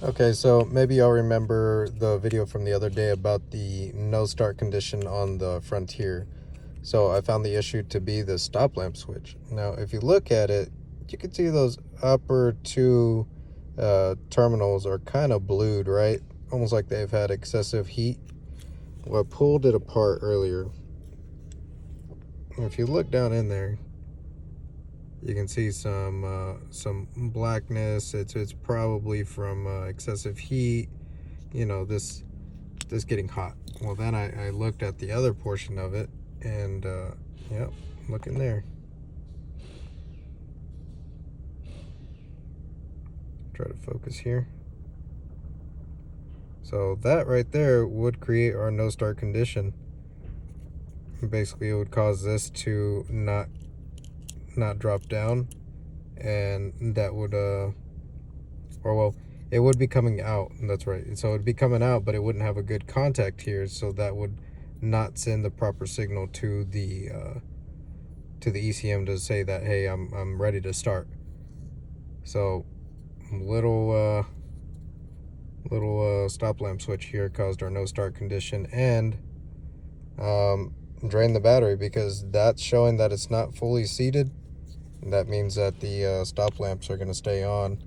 Okay, so maybe y'all remember the video from the other day about the no start condition on the Frontier. So I found the issue to be the stop lamp switch. Now, if you look at it, you can see those upper two terminals are kind of blued, right? Almost like they've had excessive heat. Well, I pulled it apart earlier. If you look down in there, you can see some blackness. It's probably from excessive heat. You know, this getting hot. Well, then I looked at the other portion of it, and yep, look in there. Try to focus here. So that right there would create our no start condition. Basically, it would cause this to not drop down, and that would or well, it would be coming out. That's right. So it would be coming out, but it wouldn't have a good contact here, so that would not send the proper signal to the ECM to say that, hey, I'm ready to start. So little stop lamp switch here caused our no start condition, and drained the battery, because that's showing that it's not fully seated. That means that the stop lamps are going to stay on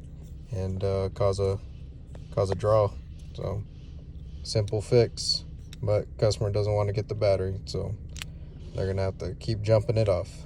and cause a draw. So simple fix, but customer doesn't want to get the battery, so they're gonna have to keep jumping it off.